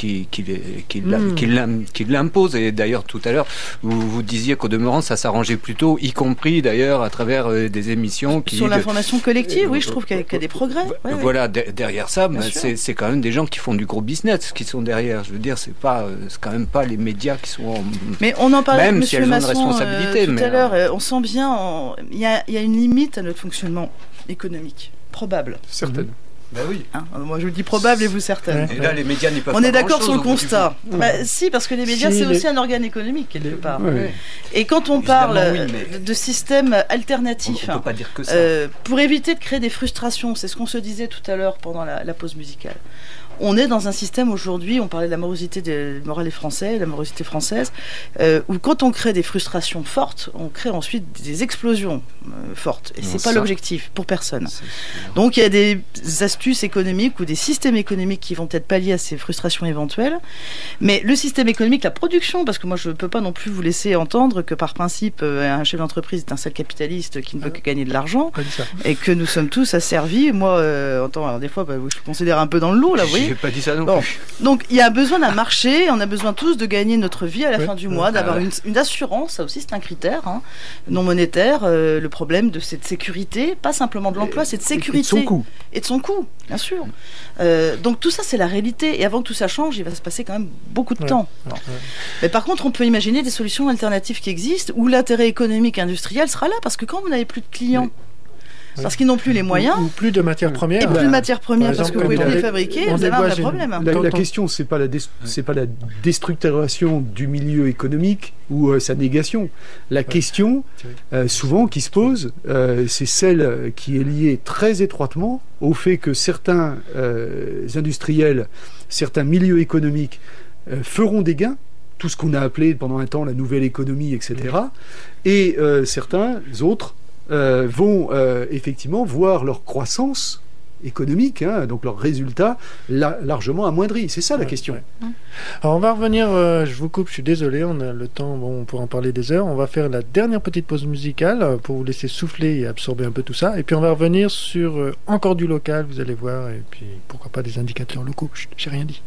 l'imposent. Et d'ailleurs, tout à l'heure, vous disiez qu'au demeurant, ça s'arrangeait plutôt, y compris d'ailleurs à travers des émissions sur l'information collective, oui, je trouve qu'il y a des progrès. Voilà, derrière ça, c'est quand même des gens qui font du gros business qui sont derrière. Je veux dire, c'est quand même pas les médias qui sont. Mais on en parlait avec M. Masson responsabilité, tout à l'heure. On sent bien, il y a une limite à notre fonctionnement économique, probable. Certaine. Ben oui. Moi je vous dis probable et vous certaine. Et là les médias n'y peuvent pas. On est d'accord sur le constat. Si, parce que les médias c'est aussi un organe économique quelque part. Et quand on parle de systèmes alternatifs, on peut pas dire que ça. Pour éviter de créer des frustrations, c'est ce qu'on se disait tout à l'heure pendant la pause musicale. On est dans un système aujourd'hui, on parlait de la morosité française, où quand on crée des frustrations fortes, on crée ensuite des explosions fortes. Et c'est pas l'objectif pour personne. Donc il y a des astuces économiques ou des systèmes économiques qui vont être palliés à ces frustrations éventuelles. Mais le système économique, la production, parce que moi je peux pas non plus vous laisser entendre que par principe un chef d'entreprise est un seul capitaliste qui ne veut que gagner de l'argent et que nous sommes tous asservis. Moi, alors des fois, je considère un peu dans le lot là, vous voyez. J'ai pas dit ça non plus. Donc il y a besoin d'un marché, on a besoin tous de gagner notre vie à la fin du mois, d'avoir une assurance, ça aussi c'est un critère non monétaire, le problème de cette sécurité, pas simplement de l'emploi, c'est de sécurité. Et de son coût, bien sûr. Donc tout ça c'est la réalité, et avant que tout ça change, il va se passer quand même beaucoup de temps. Mais par contre on peut imaginer des solutions alternatives qui existent, où l'intérêt économique et industriel sera là, parce que quand vous n'avez plus de clients, parce qu'ils n'ont plus les moyens. Ou plus de matières premières. Et plus de matières premières, parce que vous pouvez plus les fabriquer, vous avez un vrai problème. La question, c'est pas la déstructuration du milieu économique ou sa négation. La question, souvent, qui se pose, c'est celle qui est liée très étroitement au fait que certains industriels, certains milieux économiques feront des gains, tout ce qu'on a appelé pendant un temps la nouvelle économie, etc. Et certains autres vont effectivement voir leur croissance économique, donc leurs résultats largement amoindris. C'est ça la question. Alors on va revenir, je vous coupe, je suis désolé, on a le temps, on pourra en parler des heures. On va faire la dernière petite pause musicale pour vous laisser souffler et absorber un peu tout ça. Et puis on va revenir sur encore du local, vous allez voir, et puis pourquoi pas des indicateurs locaux. J'ai rien dit.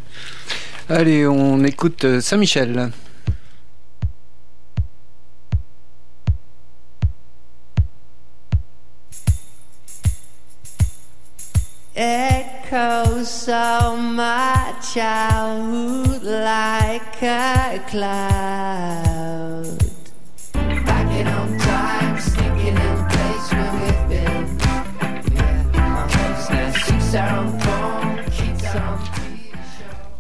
Allez, on écoute, Saint-Michel. echoes of my childhood like a cloud. Backing on time, sneaking in place where we've been. Yeah, our business keeps our own form, keeps our own.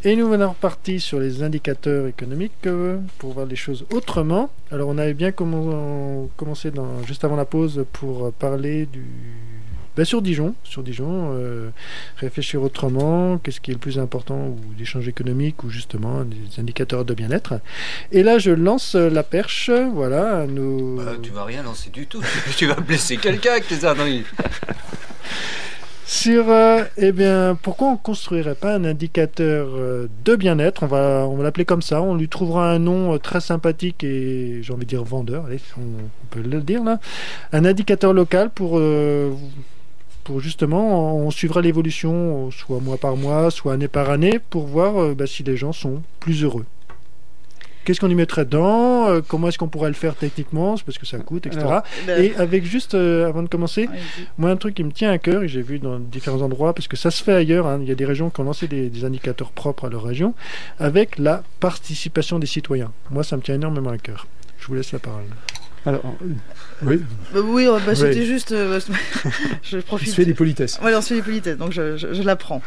Et nous venons repartis sur les indicateurs économiques pour voir les choses autrement. Alors on avait bien commencé juste avant la pause pour parler sur Dijon, réfléchir autrement, qu'est-ce qui est le plus important, ou l'échange économique, ou justement des indicateurs de bien-être. Et là je lance la perche, voilà. Tu vas rien lancer du tout, tu vas blesser quelqu'un avec tes âneries. Sur, pourquoi on ne construirait pas un indicateur de bien-être, on va l'appeler comme ça, on lui trouvera un nom très sympathique et j'ai envie de dire vendeur, allez, on peut le dire là, un indicateur local pour justement, on suivra l'évolution soit mois par mois, soit année par année, pour voir si les gens sont plus heureux. Qu'est-ce qu'on y mettrait dedans, comment est-ce qu'on pourrait le faire techniquement, parce que ça coûte, etc. Et avec juste, avant de commencer, moi un truc qui me tient à cœur, et j'ai vu dans différents endroits, parce que ça se fait ailleurs, hein, il y a des régions qui ont lancé des indicateurs propres à leur région, avec la participation des citoyens. Moi ça me tient énormément à cœur. Je vous laisse la parole. Alors, oui. C'était juste. Je profite. On se fait des politesses. Voilà, on se fait des politesses, donc je l'apprends.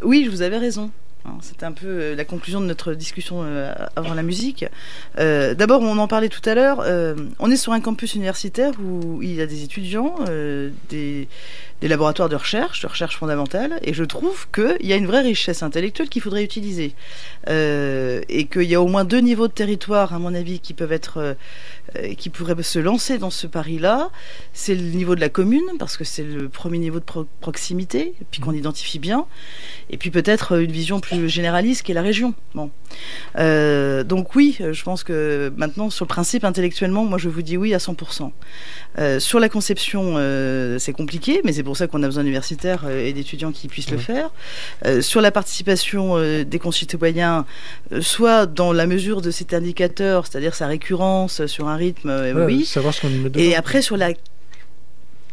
Oui, vous avez raison. C'était un peu la conclusion de notre discussion avant la musique. D'abord, on en parlait tout à l'heure. On est sur un campus universitaire où il y a des étudiants, des laboratoires de recherche fondamentale, et je trouve qu'il y a une vraie richesse intellectuelle qu'il faudrait utiliser. Et qu'il y a au moins 2 niveaux de territoire, à mon avis, qui pourraient se lancer dans ce pari-là. C'est le niveau de la commune, parce que c'est le premier niveau de proximité, et puis qu'on identifie bien. Et puis peut-être une vision plus généraliste qui est la région. Bon. Donc oui, je pense que maintenant, sur le principe intellectuellement, moi je vous dis oui à 100%. Sur la conception, c'est compliqué, mais c'est pour ça qu'on a besoin d'universitaires et d'étudiants qui puissent le faire. Sur la participation des concitoyens, soit dans la mesure de cet indicateur, c'est-à-dire sa récurrence sur un rythme, oui. Savoir ce qu'on y met dedans. Et après, sur la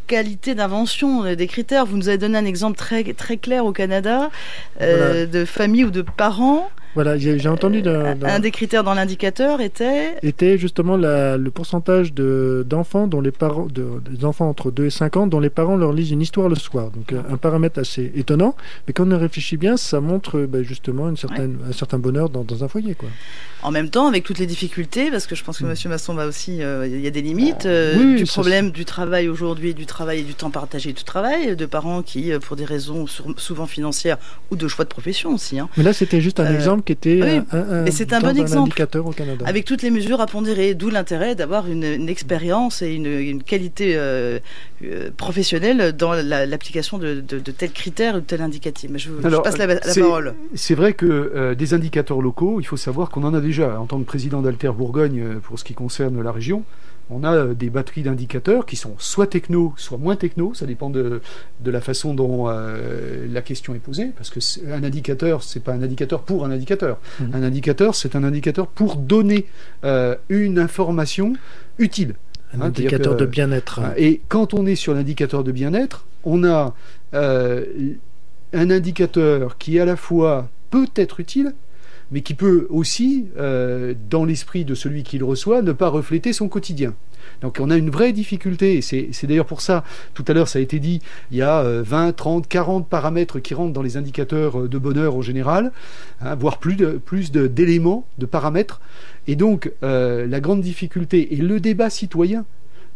qualité d'invention des critères, vous nous avez donné un exemple très, très clair au Canada, de famille ou de parents. Voilà, j'ai entendu un des critères dans l'indicateur était justement le pourcentage d'enfants dont les parents des enfants entre 2 et 5 ans dont les parents leur lisent une histoire le soir. Donc un paramètre assez étonnant, mais quand on y réfléchit bien, ça montre justement un certain bonheur dans un foyer, quoi. En même temps, avec toutes les difficultés, parce que je pense que Monsieur Masson va aussi, il y a des limites oui, du problème du travail aujourd'hui, du travail et du temps partagé du travail, de parents qui, pour des raisons souvent financières ou de choix de profession aussi. Hein. Mais là, c'était juste un exemple qui était mais c'est un bon exemple indicateur au Canada. Avec toutes les mesures à pondérer, d'où l'intérêt d'avoir une expérience et une qualité professionnelle dans l'application de tels critères ou de tels indicatifs. Mais je passe la parole. C'est vrai que des indicateurs locaux, il faut savoir qu'on en a déjà. En tant que président d'Alter Bourgogne, pour ce qui concerne la région, on a des batteries d'indicateurs qui sont soit techno, soit moins techno. Ça dépend de la façon dont la question est posée. Parce que un indicateur, c'est pas un indicateur pour un indicateur. Un indicateur, c'est un indicateur pour donner une information utile. Un indicateur de bien-être. Et quand on est sur l'indicateur de bien-être, on a un indicateur qui à la fois peut être utile, mais qui peut aussi, dans l'esprit de celui qui le reçoit, ne pas refléter son quotidien. Donc on a une vraie difficulté, et c'est d'ailleurs pour ça, tout à l'heure ça a été dit, il y a 20, 30, 40 paramètres qui rentrent dans les indicateurs de bonheur en général, voire plus d'éléments, de paramètres. Et donc la grande difficulté, et le débat citoyen,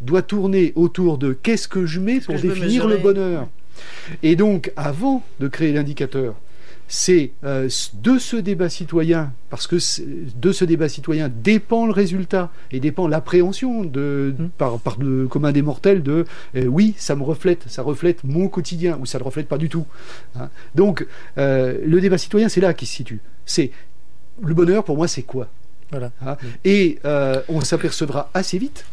doit tourner autour de qu'est-ce que je mets pour définir le bonheur. Et donc, avant de créer l'indicateur, c'est de ce débat citoyen, parce que de ce débat citoyen dépend le résultat et dépend l'appréhension par le commun des mortels de oui, ça reflète mon quotidien, ou ça ne le reflète pas du tout. Hein. Donc, le débat citoyen, c'est là qu'il se situe. C'est le bonheur, pour moi, c'est quoi? Voilà. Hein. Et on s'apercevra assez vite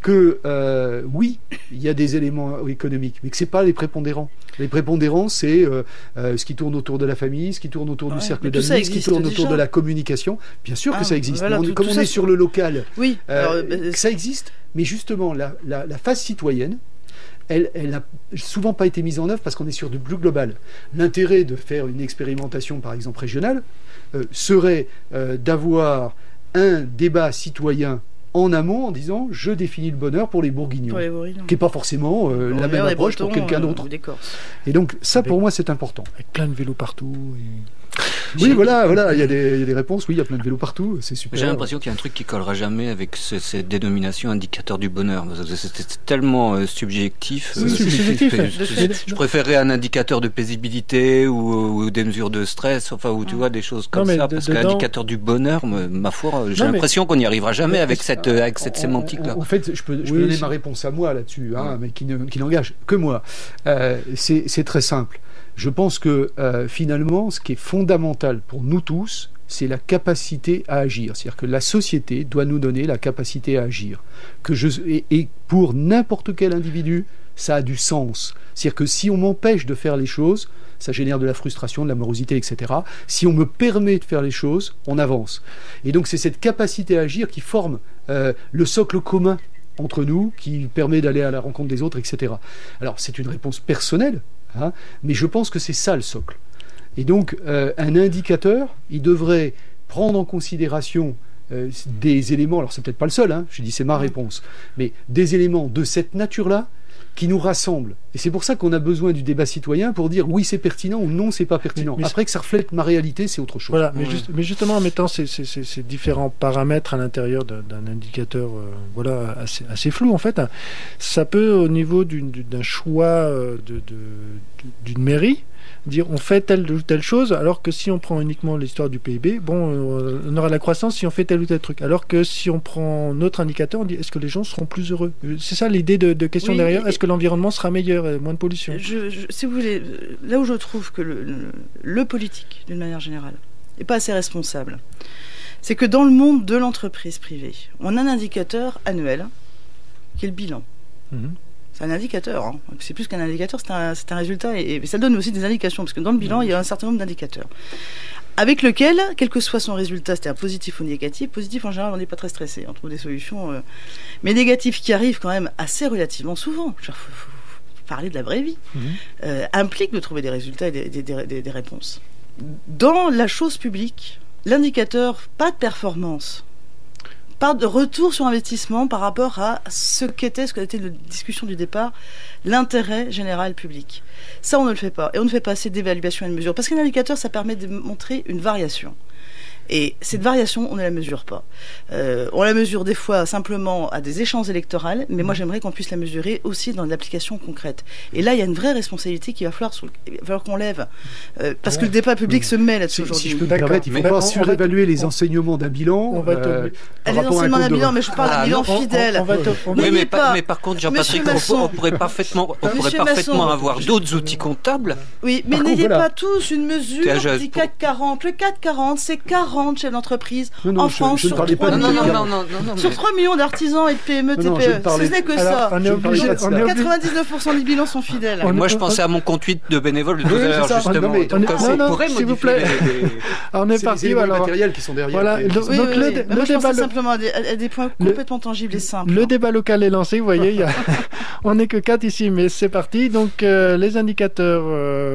que oui, il y a des éléments économiques, mais que c'est pas les prépondérants. Les prépondérants, c'est ce qui tourne autour de la famille, ce qui tourne autour du cercle d'amis, ce qui tourne autour de la communication. Bien sûr que ça existe. Voilà, comme on est sur le local, oui, ça existe. Mais justement, la phase citoyenne, elle n'a souvent pas été mise en œuvre parce qu'on est sur du plus global. L'intérêt de faire une expérimentation, par exemple régionale, serait d'avoir un débat citoyen en amont en disant je définis le bonheur pour les Bourguignons, qui n'est pas forcément la même approche pour quelqu'un d'autre. Et donc ça pour moi c'est important. Avec plein de vélos partout. Oui, voilà, il y a des réponses. Oui, il y a plein de vélos partout, c'est super. J'ai l'impression qu'il y a un truc qui collera jamais avec cette dénomination indicateur du bonheur. C'est tellement subjectif. C'est subjectif. Je préférerais un indicateur de paisibilité ou des mesures de stress, enfin, ou tu vois, des choses comme ça. Parce qu'un indicateur du bonheur, ma foi, j'ai l'impression qu'on n'y arrivera jamais avec cette sémantique-là. En fait, je peux donner ma réponse à moi là-dessus, mais qui n'engage que moi. C'est très simple. Je pense que finalement, ce qui est fondamental pour nous tous, c'est la capacité à agir. C'est-à-dire que la société doit nous donner la capacité à agir. Et pour n'importe quel individu, ça a du sens. C'est-à-dire que si on m'empêche de faire les choses, ça génère de la frustration, de la morosité, etc. Si on me permet de faire les choses, on avance. Et donc c'est cette capacité à agir qui forme le socle commun entre nous, qui permet d'aller à la rencontre des autres, etc. Alors c'est une réponse personnelle, mais je pense que c'est ça le socle. Et donc, un indicateur, il devrait prendre en considération des éléments, alors c'est peut-être pas le seul, je dis c'est ma réponse, mais des éléments de cette nature-là qui nous rassemblent. Et c'est pour ça qu'on a besoin du débat citoyen pour dire oui c'est pertinent ou non c'est pas pertinent. Mais après que ça reflète ma réalité, c'est autre chose. Voilà, mais justement en mettant ces différents paramètres à l'intérieur d'un indicateur assez flou en fait, ça peut au niveau d'un choix d'une mairie dire on fait telle ou telle chose, alors que si on prend uniquement l'histoire du PIB, on aura la croissance si on fait tel ou tel truc. Alors que si on prend notre indicateur, on dit est-ce que les gens seront plus heureux? C'est ça l'idée de question derrière. Est-ce que l'environnement sera meilleur et moins de pollution? Si vous voulez, là où je trouve que le politique, d'une manière générale, n'est pas assez responsable, c'est que dans le monde de l'entreprise privée, on a un indicateur annuel qui est le bilan. C'est un indicateur, c'est plus qu'un indicateur, c'est un résultat, et ça donne aussi des indications, parce que dans le bilan, il y a un certain nombre d'indicateurs, avec lequel, quel que soit son résultat, c'est-à-dire positif ou négatif, positif en général, on n'est pas très stressé, on trouve des solutions, mais négatif qui arrivent quand même assez relativement souvent, faut parler de la vraie vie, implique de trouver des résultats et des réponses. Dans la chose publique, l'indicateur, pas de performance, pas de retour sur investissement par rapport à ce qu'était la discussion du départ, l'intérêt général public. Ça, on ne le fait pas. Et on ne fait pas assez d'évaluation et de mesure. Parce qu'un indicateur, ça permet de montrer une variation. Et cette variation, on ne la mesure pas. On la mesure des fois simplement à des échéances électorales, mais moi j'aimerais qu'on puisse la mesurer aussi dans l'application concrète. Et là, il y a une vraie responsabilité qu'il va falloir qu'on lève. Parce que le débat public se met là-dessus aujourd'hui. Si je peux me permettre, il ne faut pas surévaluer les enseignements d'un bilan. Les enseignements d'un bilan, mais je parle d'un bilan fidèle. Mais par contre, Jean-Patrick, on pourrait parfaitement avoir d'autres outils comptables. Oui, mais n'ayez pas tous une mesure du CAC 40. Le CAC 40, c'est 40 chefs d'entreprise en France sur 3 millions d'artisans et de PME, TPE. Ce n'est que ça. 99% des bilans sont fidèles. Moi, je pensais à mon compte 8 de bénévoles de 2 heures, justement. Non, s'il vous plaît. On est parti. C'est les matériels qui sont derrière. Voilà. Donc le débat simplement à des points complètement tangibles et simples. Le débat local est lancé. Vous voyez, on n'est que 4 ici, mais c'est parti. Donc les indicateurs,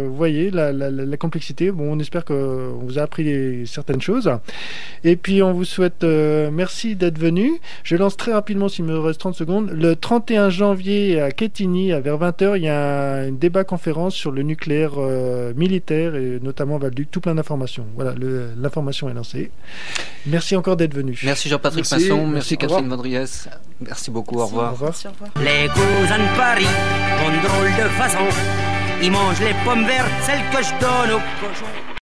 vous voyez la complexité. Bon, on espère qu'on vous a appris certaines choses. Et puis on vous souhaite merci d'être venu. Je lance très rapidement, s'il me reste 30 secondes. Le 31 janvier à Quetigny, vers 20h, il y a une débat-conférence sur le nucléaire militaire et notamment Valduc. Tout plein d'informations. Voilà, l'information est lancée. Merci encore d'être venu. Merci Jean-Patrick Masson, merci Catherine Vaudriès. Merci beaucoup, au revoir. Merci, au revoir. Les cousins de Paris ont une drôle de façon. Ils mangent les pommes vertes, celles que je donne aux cochons.